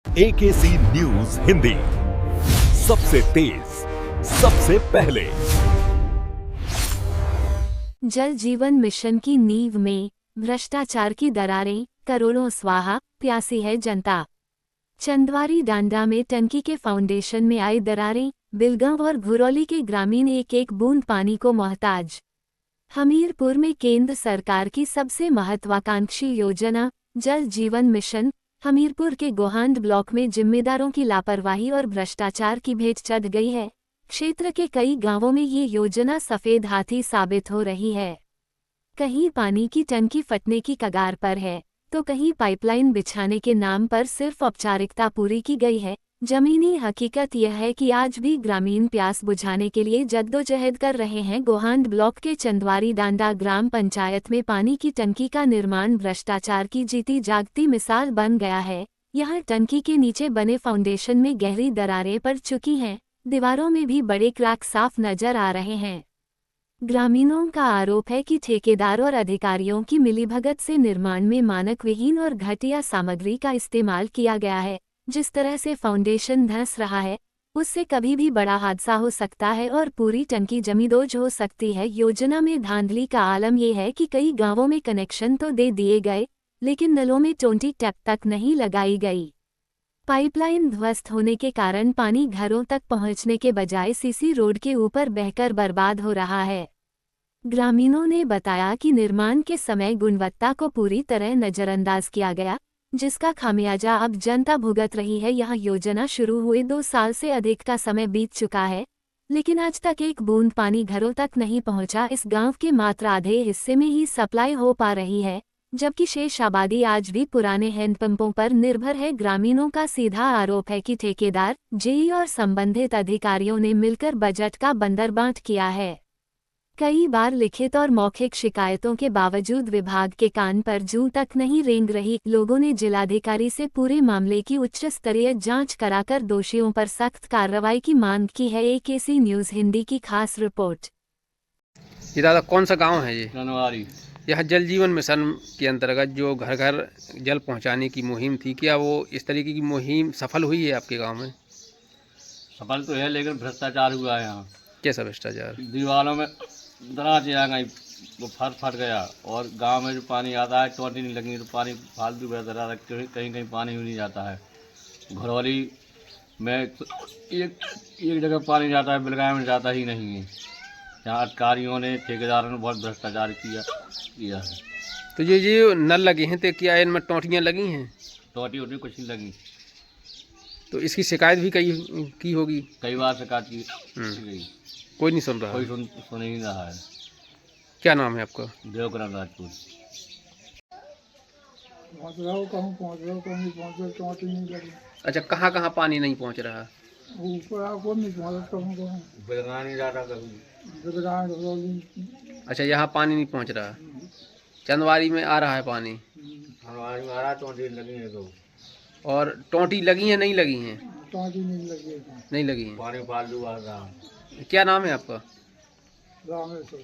AKC news Hindi, सबसे तेज, सबसे पहले। जल जीवन मिशन की नींव में भ्रष्टाचार की दरारें, करोड़ों स्वाहा, प्यासी है जनता। चंदवारी डांडा में टंकी के फाउंडेशन में आई दरारें, बिलगांव और घुरौली के ग्रामीण एक एक बूंद पानी को मोहताज। हमीरपुर में केंद्र सरकार की सबसे महत्वाकांक्षी योजना जल जीवन मिशन हमीरपुर के गोहांड ब्लॉक में जिम्मेदारों की लापरवाही और भ्रष्टाचार की भेंट चढ़ गई है। क्षेत्र के कई गांवों में ये योजना सफेद हाथी साबित हो रही है। कहीं पानी की टंकी फटने की कगार पर है, तो कहीं पाइपलाइन बिछाने के नाम पर सिर्फ औपचारिकता पूरी की गई है। जमीनी हकीकत यह है कि आज भी ग्रामीण प्यास बुझाने के लिए जद्दोजहद कर रहे हैं। गोहांड ब्लॉक के चंदवारी डांडा ग्राम पंचायत में पानी की टंकी का निर्माण भ्रष्टाचार की जीती जागती मिसाल बन गया है। यहाँ टंकी के नीचे बने फाउंडेशन में गहरी दरारें पड़ चुकी हैं, दीवारों में भी बड़े क्रैक साफ नजर आ रहे हैं। ग्रामीणों का आरोप है कि ठेकेदार और अधिकारियों की मिलीभगत से निर्माण में मानक विहीन और घटिया सामग्री का इस्तेमाल किया गया है। जिस तरह से फाउंडेशन धंस रहा है, उससे कभी भी बड़ा हादसा हो सकता है और पूरी टंकी जमींदोज हो सकती है। योजना में धांधली का आलम यह है कि कई गांवों में कनेक्शन तो दे दिए गए, लेकिन नलों में टोंटी टैप तक नहीं लगाई गई। पाइपलाइन ध्वस्त होने के कारण पानी घरों तक पहुंचने के बजाय सीसी रोड के ऊपर बहकर बर्बाद हो रहा है। ग्रामीणों ने बताया कि निर्माण के समय गुणवत्ता को पूरी तरह नजरअंदाज किया गया, जिसका खामियाजा अब जनता भुगत रही है। यह योजना शुरू हुए 2 साल से अधिक का समय बीत चुका है, लेकिन आज तक एक बूंद पानी घरों तक नहीं पहुंचा। इस गांव के मात्र आधे हिस्से में ही सप्लाई हो पा रही है, जबकि शेष आबादी आज भी पुराने हैंडपंपों पर निर्भर है। ग्रामीणों का सीधा आरोप है कि ठेकेदार, जेई और संबंधित अधिकारियों ने मिलकर बजट का बंदरबांट किया है। कई बार लिखित और मौखिक शिकायतों के बावजूद विभाग के कान पर जूं तक नहीं रेंग रही। लोगों ने जिलाधिकारी से पूरे मामले की उच्च स्तरीय जांच कराकर दोषियों पर सख्त कार्रवाई की मांग की है। AKC न्यूज हिंदी की खास रिपोर्ट। ये दादा कौन सा गांव है ये? जनवरी। यह जल जीवन मिशन के अंतर्गत जो घर घर जल पहुंचाने की मुहिम थी, क्या वो इस तरीके की मुहिम सफल हुई है आपके गांव में? सफल तो है, लेकिन भ्रष्टाचार हुआ है यहाँ। कैसा भ्रष्टाचार? दीवारों में दरार आ गई, वो फट गया, और गांव में जो पानी आता है टोटी नहीं लगी तो पानी फालतू बहता रहा, कहीं कहीं पानी भी नहीं जाता है। घरौली में एक जगह पानी जाता है, बिलगांव में जाता ही नहीं है। यहाँ अधिकारियों ने, ठेकेदारों ने बहुत भ्रष्टाचार किया है। तो ये नल लगे हैं, तो क्या इनमें टोंटियाँ लगी हैं? टोटी वोटी कुछ नहीं लगी। तो इसकी शिकायत भी कई की होगी? कई बार शिकायत की गई, कोई नहीं सुन रहा? कोई सुन ही रहा है। क्या नाम है आपका? देवकरण राजपूत। पहुँच रहा हो, कहूँ पहुँच रहा हो, कहूँ नहीं पहुँच रहा, टोंटी नहीं लगी। अच्छा, कहाँ कहाँ पानी नहीं पहुंच रहा? ऊपर आपको नहीं पहुँच रहा, कहूँ बिलगांव नहीं जाता कभी। बिलगांव घरौली। अच्छा, यहाँ पानी नहीं पहुंच रहा, चंदवारी में आ रहा है पानी। हमारी महाराज टोटी लगी है तो। और टोंटी लगी हैं नहीं लगी हैं? टोंटी नहीं लगी है। नहीं लगी हैं। पानी फालतू आ रहा। क्या नाम है आपका? रामेश्वर।